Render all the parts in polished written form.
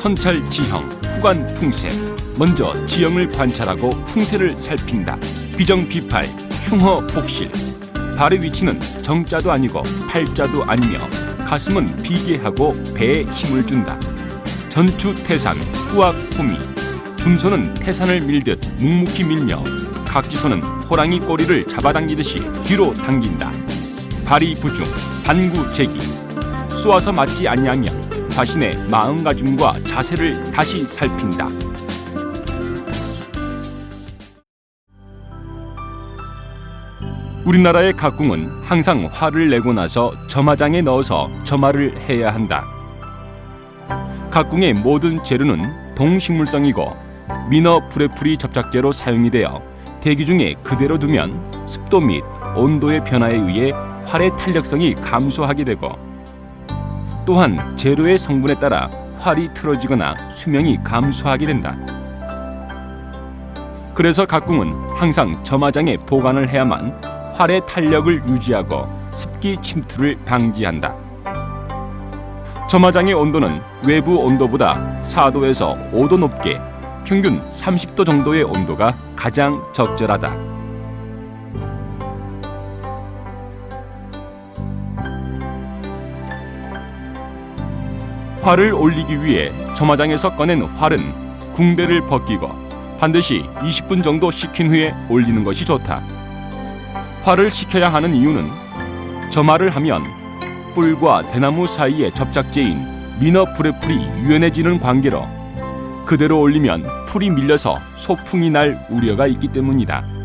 선찰 지형, 후관 풍세. 먼저 지형을 관찰하고 풍세를 살핀다. 비정비팔, 흉허 복실. 발의 위치는 정자도 아니고 팔자도 아니며 가슴은 비계하고 배에 힘을 준다. 전추태산, 후악호미. 줌손은 태산을 밀듯 묵묵히 밀며 각지손은 호랑이 꼬리를 잡아당기듯이 뒤로 당긴다. 발이 부중, 반구제기. 쏘아서 맞지 아니하며 자신의 마음가짐과 자세를 다시 살핀다. 우리나라의 각궁은 항상 화를 내고 나서 점화장에 넣어서 점화를 해야 한다. 각궁의 모든 재료는 동식물성이고 민어 브레풀이 접착제로 사용이 되어 대기 중에 그대로 두면 습도 및 온도의 변화에 의해 활의 탄력성이 감소하게 되고 또한 재료의 성분에 따라 활이 틀어지거나 수명이 감소하게 된다. 그래서 각궁은 항상 점화장에 보관을 해야만 활의 탄력을 유지하고 습기 침투를 방지한다. 점화장의 온도는 외부 온도보다 4도에서 5도 높게 평균 30도 정도의 온도가 가장 적절하다. 활을 올리기 위해 점화장에서 꺼낸 활은 궁대를 벗기고 반드시 20분 정도 식힌 후에 올리는 것이 좋다. 활을 식혀야 하는 이유는 점화를 하면 뿔과 대나무 사이의 접착제인 민어 브레풀이 유연해지는 관계로 그대로 올리면 풀이 밀려서 소풍이 날 우려가 있기 때문이다.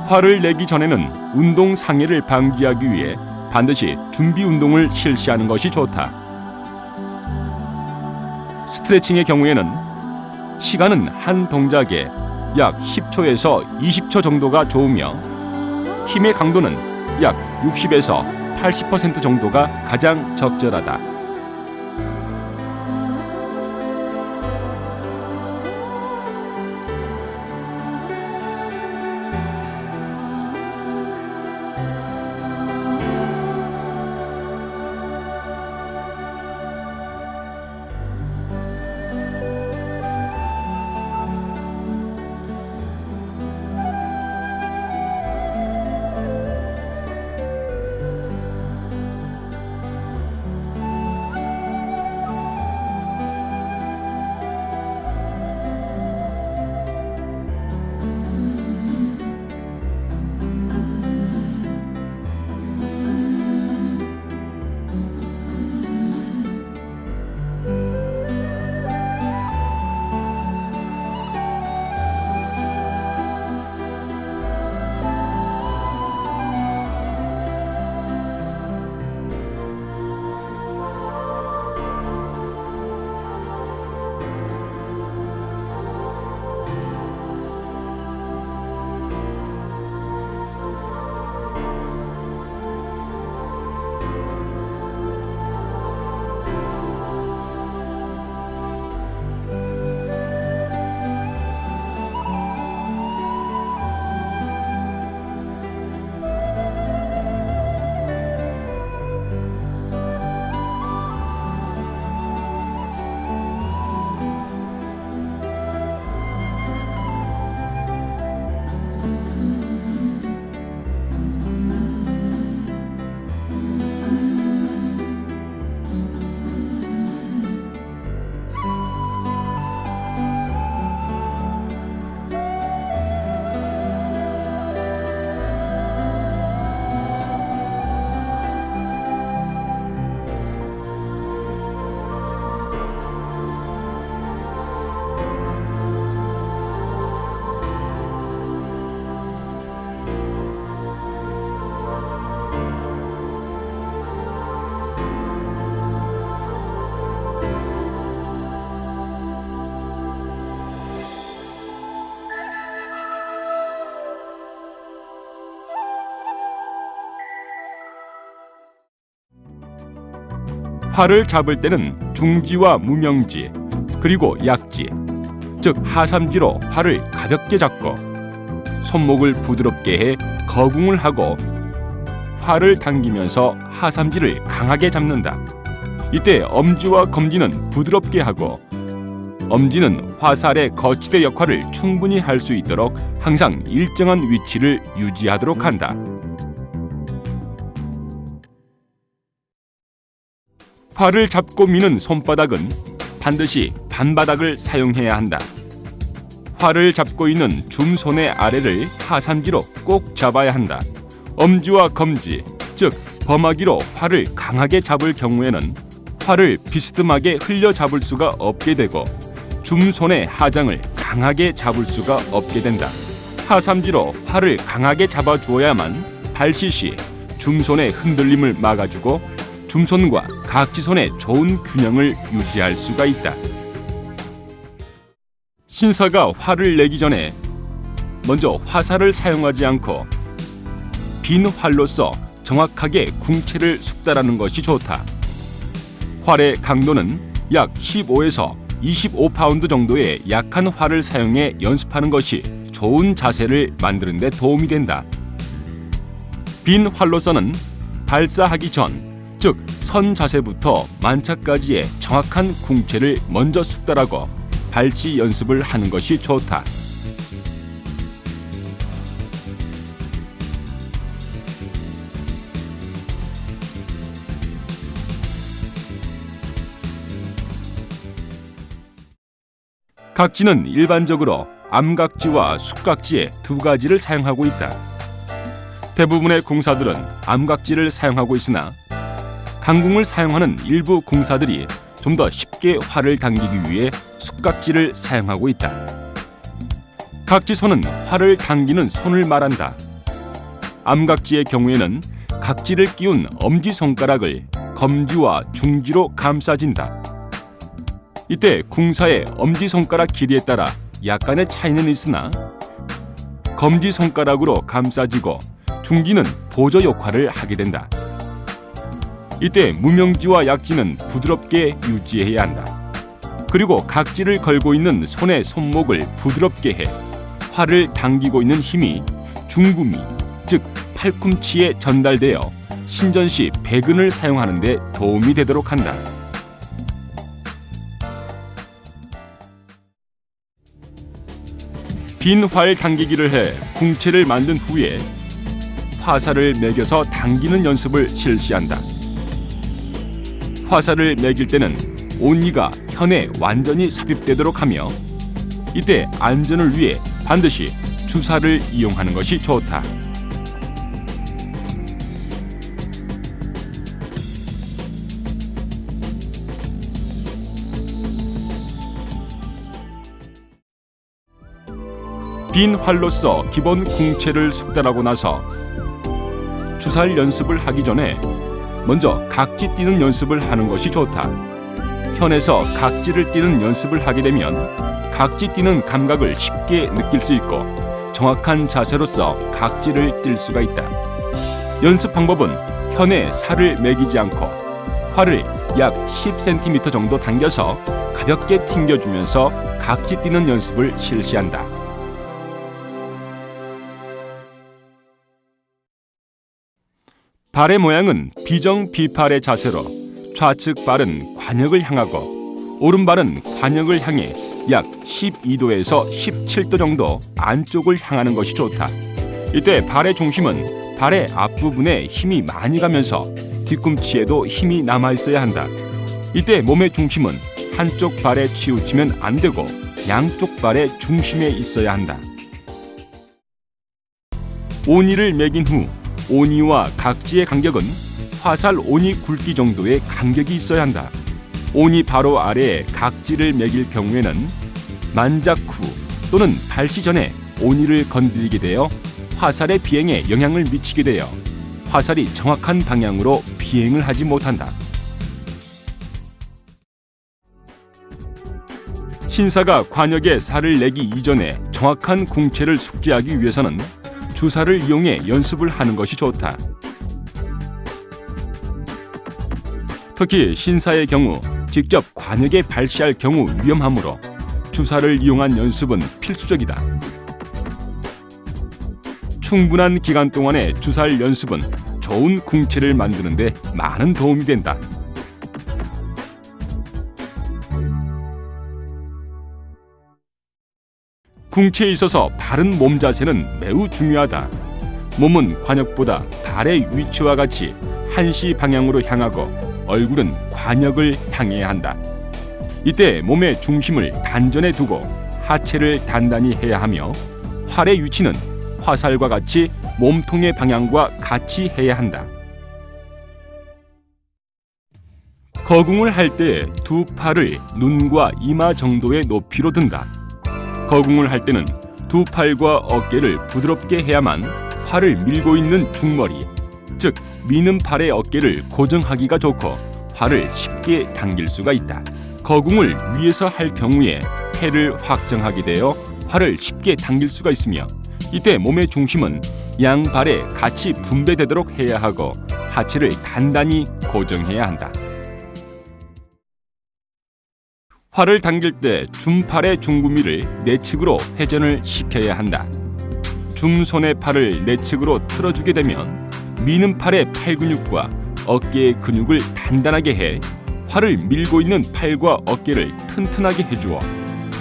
화를 내기 전에는 운동 상해를 방지하기 위해 반드시 준비 운동을 실시하는 것이 좋다. 스트레칭의 경우에는 시간은 한 동작에 약 10초에서 20초 정도가 좋으며 힘의 강도는 약 60에서 80% 정도가 가장 적절하다. 활을 잡을 때는 중지와 무명지, 그리고 약지, 즉 하삼지로 활을 가볍게 잡고 손목을 부드럽게 해 거궁을 하고 활을 당기면서 하삼지를 강하게 잡는다. 이때 엄지와 검지는 부드럽게 하고 엄지는 화살의 거치대 역할을 충분히 할 수 있도록 항상 일정한 위치를 유지하도록 한다. 활을 잡고 미는 손바닥은 반드시 반바닥을 사용해야 한다. 활을 잡고 있는 줌손의 아래를 하삼지로 꼭 잡아야 한다. 엄지와 검지, 즉 범하기로 활을 강하게 잡을 경우에는 활을 비스듬하게 흘려 잡을 수가 없게 되고 줌손의 하장을 강하게 잡을 수가 없게 된다. 하삼지로 활을 강하게 잡아주어야만 발시 시 줌손의 흔들림을 막아주고 줌손과 각지손의 좋은 균형을 유지할 수가 있다. 신사가 활을 내기 전에 먼저 화살을 사용하지 않고 빈 활로서 정확하게 궁채를 숙달하는 것이 좋다. 활의 강도는 약 15에서 25파운드 정도의 약한 활을 사용해 연습하는 것이 좋은 자세를 만드는 데 도움이 된다. 빈 활로서는 발사하기 전, 즉 선 자세부터 만차까지의 정확한 궁채를 먼저 숙달하고 발치 연습을 하는 것이 좋다. 각지는 일반적으로 암각지와 숙각지의 두 가지를 사용하고 있다. 대부분의 궁사들은 암각지를 사용하고 있으나 강궁을 사용하는 일부 궁사들이 좀 더 쉽게 활을 당기기 위해 숙각지를 사용하고 있다. 각지손은 활을 당기는 손을 말한다. 암각지의 경우에는 각지를 끼운 엄지손가락을 검지와 중지로 감싸진다. 이때 궁사의 엄지손가락 길이에 따라 약간의 차이는 있으나 검지손가락으로 감싸지고 중지는 보조 역할을 하게 된다. 이때 무명지와 약지는 부드럽게 유지해야 한다. 그리고 각지를 걸고 있는 손의 손목을 부드럽게 해 활을 당기고 있는 힘이 중구미, 즉 팔꿈치에 전달되어 신전시 배근을 사용하는 데 도움이 되도록 한다. 빈 활 당기기를 해 궁채를 만든 후에 화살을 매겨서 당기는 연습을 실시한다. 화살을 매길 때는 온니가 현에 완전히 삽입되도록 하며 이때 안전을 위해 반드시 주사를 이용하는 것이 좋다. 빈 활로서 기본 궁채를 숙달하고 나서 주살 연습을 하기 전에 먼저 각지 뛰는 연습을 하는 것이 좋다. 현에서 각지를 뛰는 연습을 하게 되면 각지 뛰는 감각을 쉽게 느낄 수 있고 정확한 자세로서 각지를 뛸 수가 있다. 연습 방법은 현에 살을 매기지 않고 활을 약 10cm 정도 당겨서 가볍게 튕겨주면서 각지 뛰는 연습을 실시한다. 발의 모양은 비정비팔의 자세로 좌측 발은 관역을 향하고 오른발은 관역을 향해 약 12도에서 17도 정도 안쪽을 향하는 것이 좋다. 이때 발의 중심은 발의 앞부분에 힘이 많이 가면서 뒤꿈치에도 힘이 남아 있어야 한다. 이때 몸의 중심은 한쪽 발에 치우치면 안 되고 양쪽 발의 중심에 있어야 한다. 오니를 매긴 후 오니와 각지의 간격은 화살 오니 굵기 정도의 간격이 있어야 한다. 오니 바로 아래에 각지를 매길 경우에는 만작 후 또는 발시 전에 오니를 건드리게 되어 화살의 비행에 영향을 미치게 되어 화살이 정확한 방향으로 비행을 하지 못한다. 신사가 관역에 살을 내기 이전에 정확한 궁채를 숙지하기 위해서는 주사를 이용해 연습을 하는 것이 좋다. 특히 신사의 경우 직접 관역에 발시할 경우 위험하므로 주사를 이용한 연습은 필수적이다. 충분한 기간 동안의 주살 연습은 좋은 궁채를 만드는 데 많은 도움이 된다. 궁채에 있어서 바른 몸 자세는 매우 중요하다. 몸은 관역보다 발의 위치와 같이 한시 방향으로 향하고 얼굴은 관역을 향해야 한다. 이때 몸의 중심을 단전에 두고 하체를 단단히 해야 하며 활의 위치는 화살과 같이 몸통의 방향과 같이 해야 한다. 거궁을 할 때 두 팔을 눈과 이마 정도의 높이로 든다. 거궁을 할 때는 두 팔과 어깨를 부드럽게 해야만 활을 밀고 있는 중머리, 즉 미는 팔의 어깨를 고정하기가 좋고 활을 쉽게 당길 수가 있다. 거궁을 위에서 할 경우에 폐를 확정하게 되어 활을 쉽게 당길 수가 있으며 이때 몸의 중심은 양발에 같이 분배되도록 해야 하고 하체를 단단히 고정해야 한다. 활을 당길 때 줌팔의 중구미를 내측으로 회전을 시켜야 한다. 줌손의 팔을 내측으로 틀어주게 되면 미는 팔의 팔 근육과 어깨의 근육을 단단하게 해 활을 밀고 있는 팔과 어깨를 튼튼하게 해주어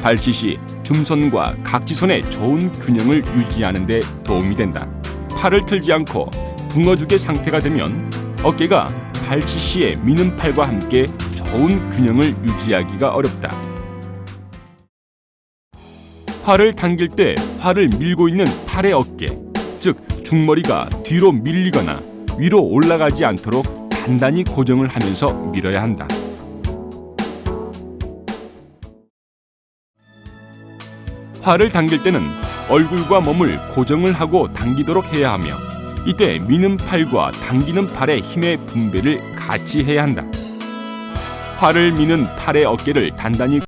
발시 줌손과 각지손의 좋은 균형을 유지하는 데 도움이 된다. 팔을 틀지 않고 붕어죽의 상태가 되면 어깨가 발시시에 미는 팔과 함께 좋은 균형을 유지하기가 어렵다. 활을 당길 때 활을 밀고 있는 팔의 어깨, 즉 중머리가 뒤로 밀리거나 위로 올라가지 않도록 단단히 고정을 하면서 밀어야 한다. 활을 당길 때는 얼굴과 몸을 고정을 하고 당기도록 해야 하며 이때 미는 팔과 당기는 팔의 힘의 분배를 같이 해야 한다. 활을 미는 팔의 어깨를 단단히